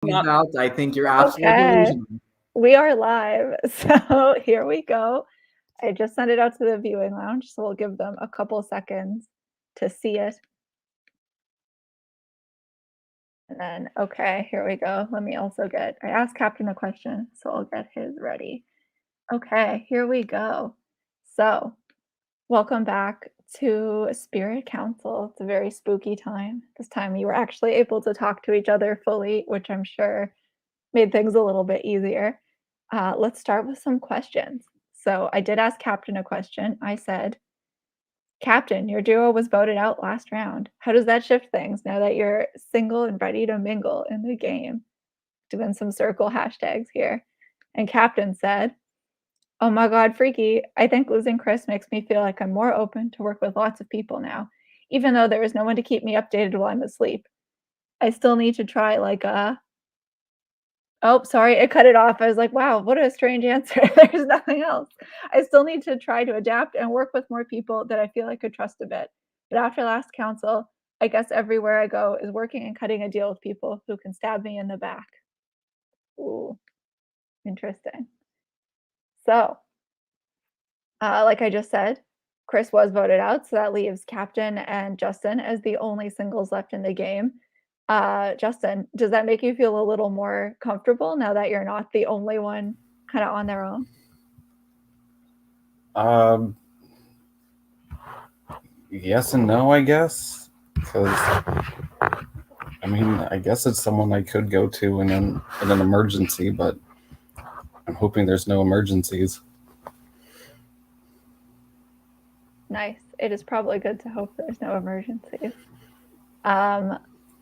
Not about. I think you're absolutely Okay, delusional. we are live. So here we go. I just sent it out to the viewing lounge, so we'll give them a couple seconds to see it. And then, okay, here we go. Let me also I asked Captain a question, so I'll get his ready. Okay, here we go. So, welcome back to Spirit Council. It's a very spooky time. This time you were actually able to talk to each other fully, which I'm sure made things a little bit easier. Let's start with some questions. So I did ask Captain a question. I said, Captain, your duo was voted out last round. How does that shift things now that you're single and ready to mingle in the game? Doing some circle hashtags here. And Captain said, oh my God, freaky. I think losing Chris makes me feel like I'm more open to work with lots of people now, even though there is no one to keep me updated while I'm asleep. I still need to try like a oh, sorry, it cut it off. I was like, wow, what a strange answer. There's nothing else. I still need to try to adapt and work with more people that I feel I could trust a bit. But after last council, I guess everywhere I go is working and cutting a deal with people who can stab me in the back. Ooh, interesting. So, like I just said, Chris was voted out, so that leaves Captain and Justin as the only singles left in the game. Justin, does that make you feel a little more comfortable now that you're not the only one kind of on their own? Um, yes and no, I guess. Because I mean, I guess it's someone I could go to in an emergency, but I'm hoping there's no emergencies. Nice. It is probably good to hope there's no emergencies. Um,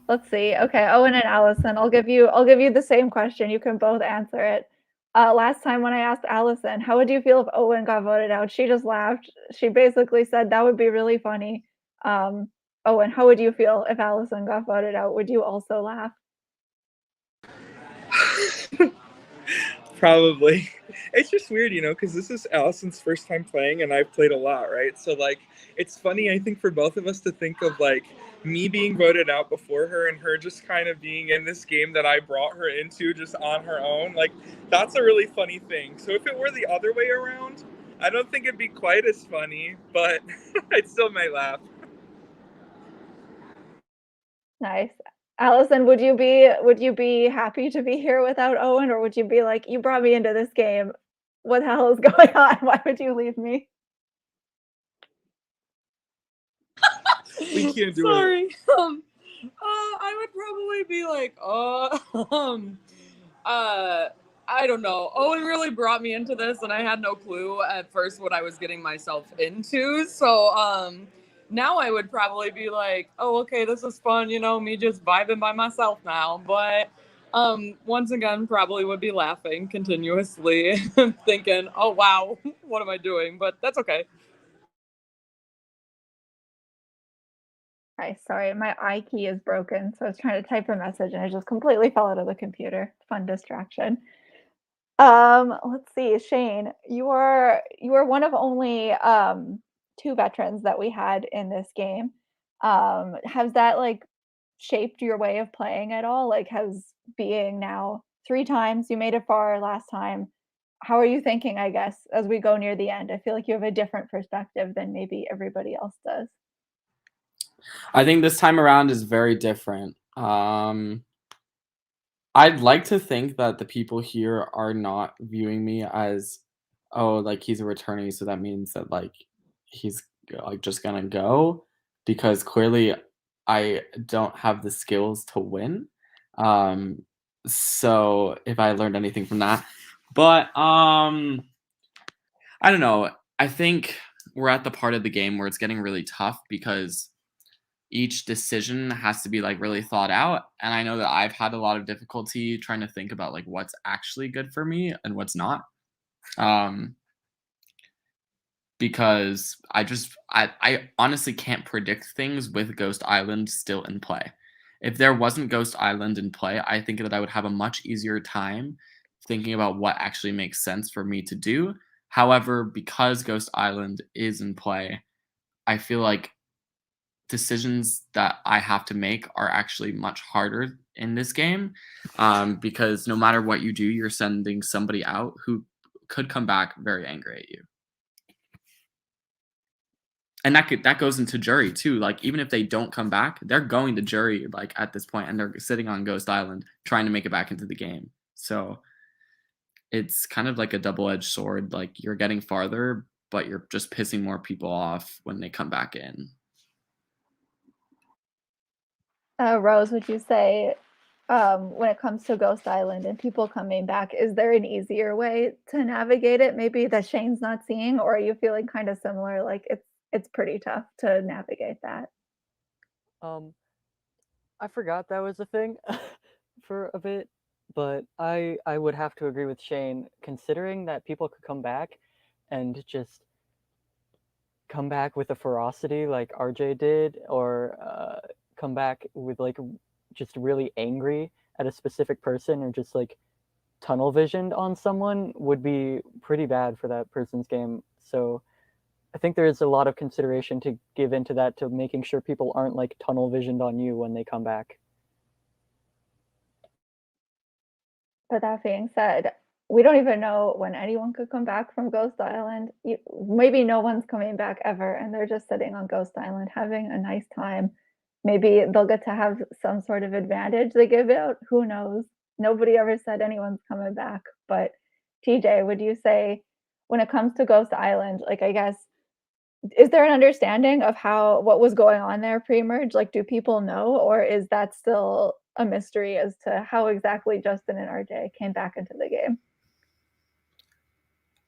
let's see. Okay, Owen and Allison, I'll give you the same question. You can both answer it. Last time when I asked Allison, how would you feel if Owen got voted out? She just laughed. She basically said that would be really funny. Um, Owen, how would you feel if Allison got voted out? Would you also laugh? Probably. It's just weird, because this is Allison's first time playing, and I've played a lot, right? So, it's funny, I think, for both of us to think of, me being voted out before her and her just kind of being in this game that I brought her into just on her own. That's a really funny thing. So, if it were the other way around, I don't think it'd be quite as funny, but I still might laugh. Nice. Allison, would you be happy to be here without Owen, or would you be like, you brought me into this game? What the hell is going on? Why would you leave me? We can't do it. Sorry. I would probably be like, I don't know. Owen really brought me into this, and I had no clue at first what I was getting myself into. So, now I would probably be like, oh, okay, this is fun, me just vibing by myself now. But, once again, probably would be laughing continuously, thinking, oh, wow, what am I doing? But that's okay. Hi, sorry, my I key is broken, so I was trying to type a message and it just completely fell out of the computer. Fun distraction. Let's see, Shane, you are one of only two veterans that we had in this game. Has that like shaped your way of playing at all? Like, has being now three times you made it far last time? How are you thinking, I guess, as we go near the end? I feel like you have a different perspective than maybe everybody else does. I think this time around is very different. I'd like to think that the people here are not viewing me as, oh, like he's a returnee, so that means that like he's like just gonna go, because clearly I don't have the skills to win. Um, so if I learned anything from that, but I don't know. I think we're at the part of the game where it's getting really tough because each decision has to be like really thought out, and I know that I've had a lot of difficulty trying to think about like what's actually good for me and what's not, um because I honestly can't predict things with Ghost Island still in play. If there wasn't Ghost Island in play, I think that I would have a much easier time thinking about what actually makes sense for me to do. However, because Ghost Island is in play, I feel like decisions that I have to make are actually much harder in this game, because no matter what you do, you're sending somebody out who could come back very angry at you. And that goes into jury too. Like, even if they don't come back, they're going to jury like at this point, and they're sitting on Ghost Island trying to make it back into the game. So it's kind of like a double-edged sword. Like, you're getting farther, but you're just pissing more people off when they come back in. Rose, would you say, when it comes to Ghost Island and people coming back, is there an easier way to navigate it, maybe that Shane's not seeing, or are you feeling kind of similar? Like it's pretty tough to navigate that. I forgot that was a thing for a bit, but I would have to agree with Shane, considering that people could come back and just come back with a ferocity like RJ did, or come back with like just really angry at a specific person, or just like tunnel visioned on someone, would be pretty bad for that person's game. So I think there is a lot of consideration to give into that, to making sure people aren't like tunnel visioned on you when they come back. But that being said, we don't even know when anyone could come back from Ghost Island. Maybe no one's coming back ever, and they're just sitting on Ghost Island having a nice time. Maybe they'll get to have some sort of advantage they give out. Who knows? Nobody ever said anyone's coming back. But TJ, would you say, when it comes to Ghost Island, like, I guess, is there an understanding of what was going on there pre-merge? Like, do people know, or is that still a mystery as to how exactly Justin and RJ came back into the game?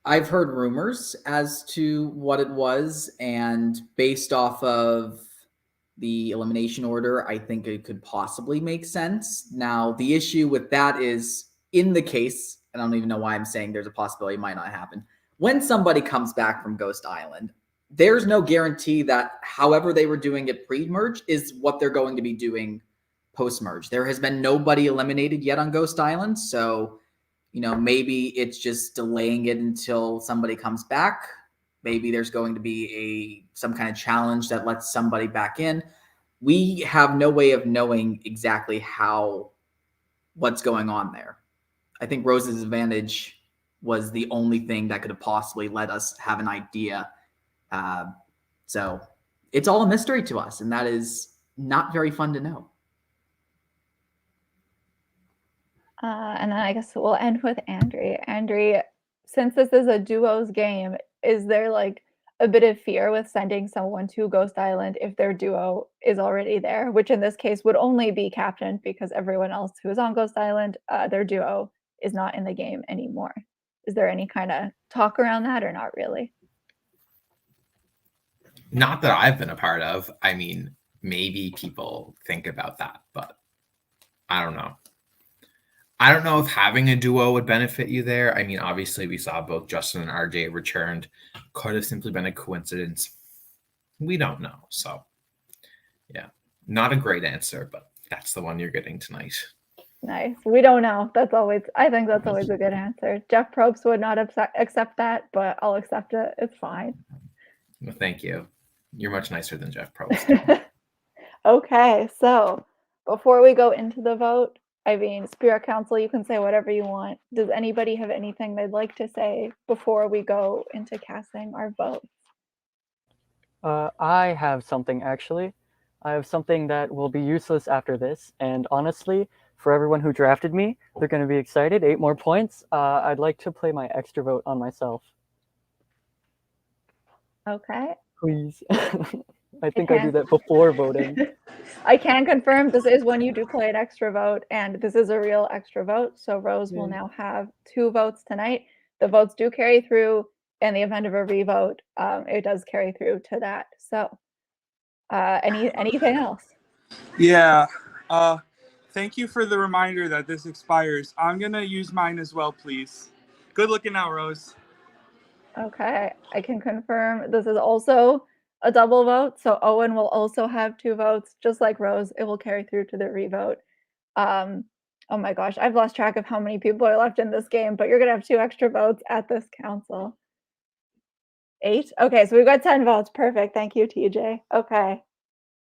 I've heard rumors as to what it was, and based off of the elimination order, I think it could possibly make sense. Now, the issue with that is, in the case, and I don't even know why I'm saying there's a possibility it might not happen, when somebody comes back from Ghost Island, there's no guarantee that however they were doing it pre-merge is what they're going to be doing post-merge. There has been nobody eliminated yet on Ghost Island, so maybe it's just delaying it until somebody comes back. Maybe there's going to be some kind of challenge that lets somebody back in. We have no way of knowing exactly what's going on there. I think Rose's advantage was the only thing that could have possibly let us have an idea. So it's all a mystery to us, and that is not very fun to know. And then I guess we'll end with Andre. Andre, since this is a duos game, is there like a bit of fear with sending someone to Ghost Island if their duo is already there, which in this case would only be captain, because everyone else who is on Ghost Island, their duo is not in the game anymore? Is there any kind of talk around that, or not really? Not that I've been a part of. I mean, maybe people think about that, but I don't know. I don't know if having a duo would benefit you there. I mean, obviously, we saw both Justin and RJ returned. Could have simply been a coincidence. We don't know. So, yeah, not a great answer, but that's the one you're getting tonight. Nice. We don't know. I think that's always a good answer. Jeff Probst would not accept that, but I'll accept it. It's fine. Well, thank you. You're much nicer than Jeff Probst. Okay, so before we go into the vote, I mean, Spirit Council, you can say whatever you want. Does anybody have anything they'd like to say before we go into casting our votes? I have something, actually. I have something that will be useless after this, and honestly, for everyone who drafted me, they're going to be excited. 8 more points. I'd like to play my extra vote on myself. Okay. Please. I think I do that before voting. I can confirm this is when you do play an extra vote, and this is a real extra vote. So Rose will now have 2 votes tonight. The votes do carry through. In the event of a revote, it does carry through to that. So anything else? Yeah. Thank you for the reminder that this expires. I'm going to use mine as well, please. Good looking out, Rose. Okay, I can confirm this is also a double vote. So Owen will also have 2 votes, just like Rose. It will carry through to the revote. Oh my gosh, I've lost track of how many people are left in this game, but you're going to have 2 extra votes at this council. 8? Okay, so we've got 10 votes. Perfect. Thank you, TJ. Okay.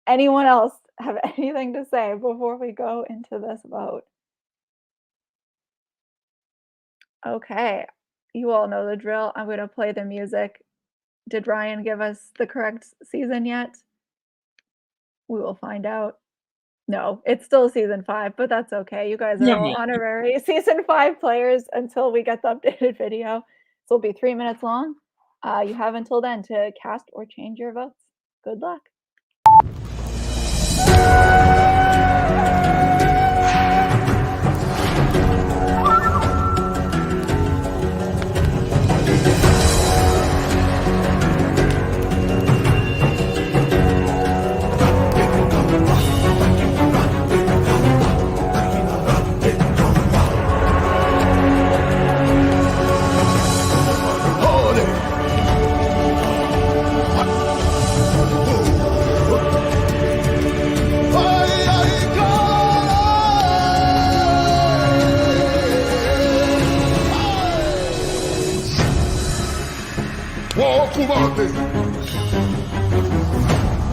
anyone else have anything to say before we go into this vote? Okay, you all know the drill. I'm going to play the music. Did Ryan give us the correct season yet? We will find out. No, it's still season 5, but that's okay. You guys are all honorary season 5 players until we get the updated video. So it'll be 3 minutes long. You have until then to cast or change your votes. Good luck. Kumate!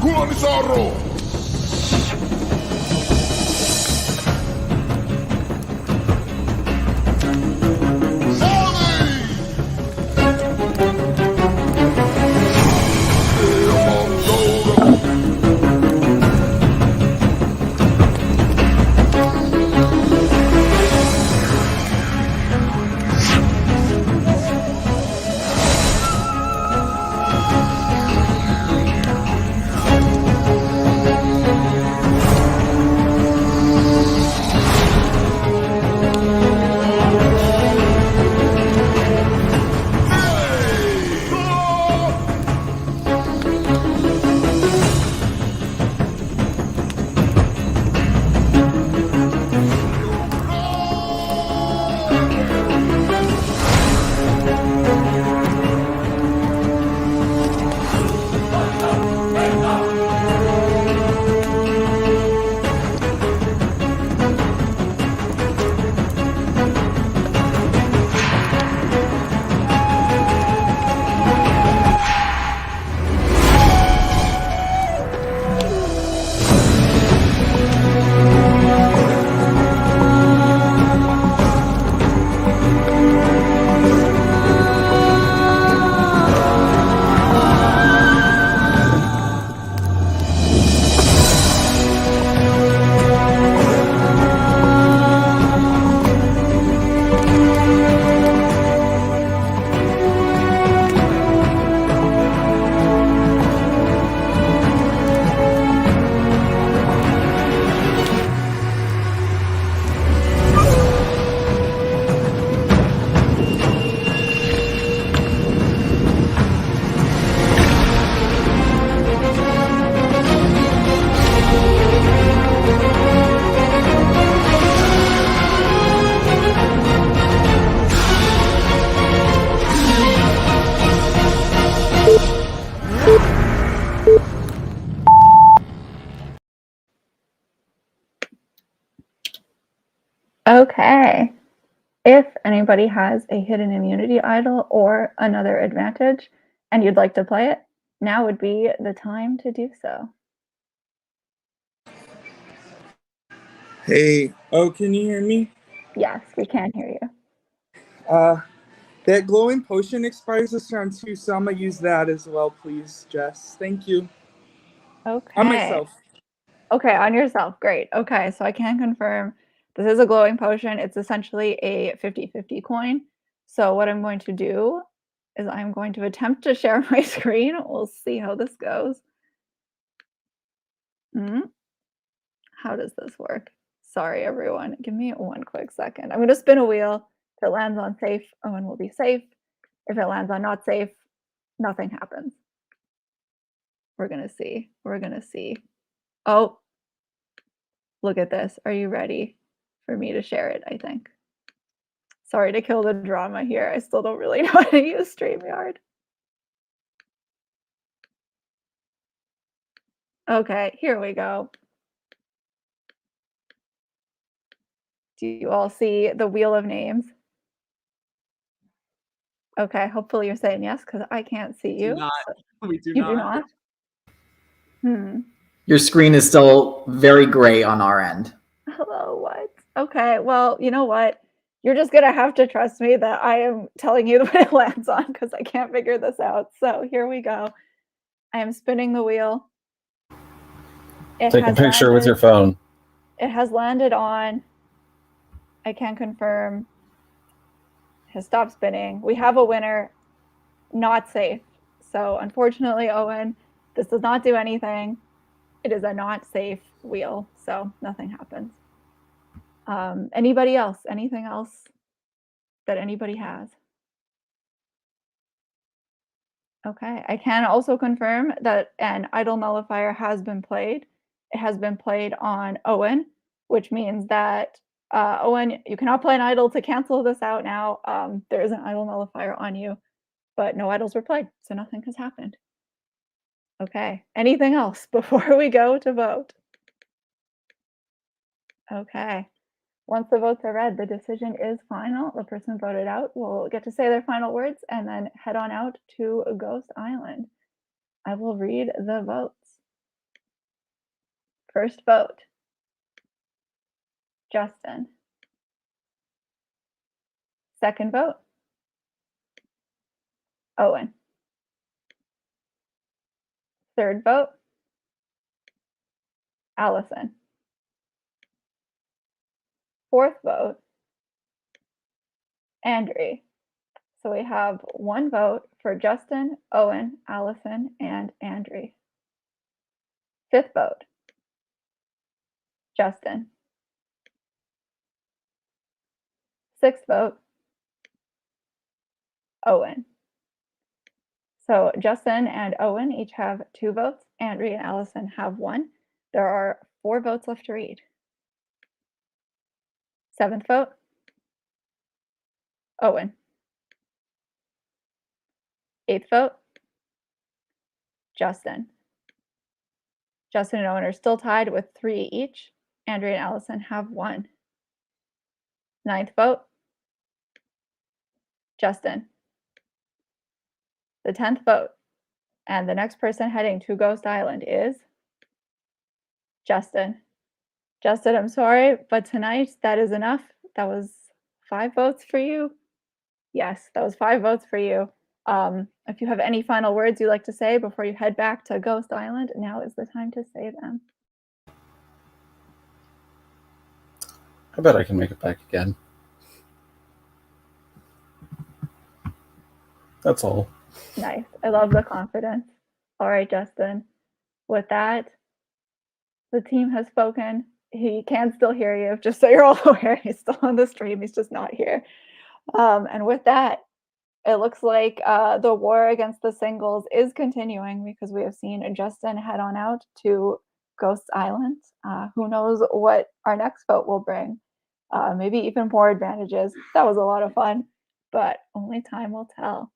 Kulani Saro! Okay. If anybody has a hidden immunity idol or another advantage and you'd like to play it, now would be the time to do so. Hey, oh, can you hear me? Yes, we can hear you. That glowing potion expires this round too, so I'm gonna use that as well, please, Jess. Thank you. Okay. On myself. Okay, on yourself. Great. Okay, so I can confirm this is a glowing potion. It's essentially a 50-50 coin. So what I'm going to do is I'm going to attempt to share my screen. We'll see how this goes. How does this work? Sorry, everyone. Give me one quick second. I'm going to spin a wheel. If it lands on safe, Owen will be safe. If it lands on not safe, nothing happens. We're going to see. We're going to see. Oh, look at this. Are you ready for me to share it, I think? Sorry to kill the drama here. I still don't really know how to use StreamYard. Okay, here we go. Do you all see the wheel of names? Okay, hopefully you're saying yes, because I can't see you. We do You not. do not? Your screen is still very gray on our end. Hello, what? Okay, well, you know what? You're just gonna have to trust me that I am telling you what it lands on because I can't figure this out. So here we go. I am spinning the wheel. It Take a has picture with landed- your phone. It has landed on. I can confirm. Has stopped spinning. We have a winner. Not safe. So unfortunately, Owen, this does not do anything. It is a not safe wheel, so nothing happens. Anybody else? Anything else that anybody has? Okay, I can also confirm that an idle nullifier has been played. It has been played on Owen, which means that Owen, you cannot play an idle to cancel this out now. There is an idle nullifier on you, but no idols were played, so nothing has happened. Okay, anything else before we go to vote? Okay, once the votes are read, the decision is final. The person voted out will get to say their final words and then head on out to Ghost Island. I will read the votes. First vote, Justin. Second vote, Owen. Third vote, Allison. Fourth vote, Andrew. So we have one vote for Justin, Owen, Allison, and Andrew. Fifth vote, Justin. Sixth vote, Owen. So Justin and Owen each have 2 votes. Andrew and Allison have 1. There are 4 votes left to read. Seventh vote, Owen. Eighth vote, Justin. Justin and Owen are still tied with 3 each. Andrew and Allison have 1. Ninth vote, Justin. The 10th vote, and the next person heading to Ghost Island is Justin. Justin, I'm sorry, but tonight that is enough. That was 5 votes for you. Yes, that was 5 votes for you. If you have any final words you'd like to say before you head back to Ghost Island, now is the time to say them. I bet I can make it back again. That's all. Nice. I love the confidence. All right, Justin. With that, the team has spoken. He can still hear you, just so you're all aware. He's still on the stream. He's just not here. And with that, it looks like the war against the singles is continuing because we have seen Justin head on out to Ghost Island. Who knows what our next vote will bring? Maybe even more advantages. That was a lot of fun, but only time will tell.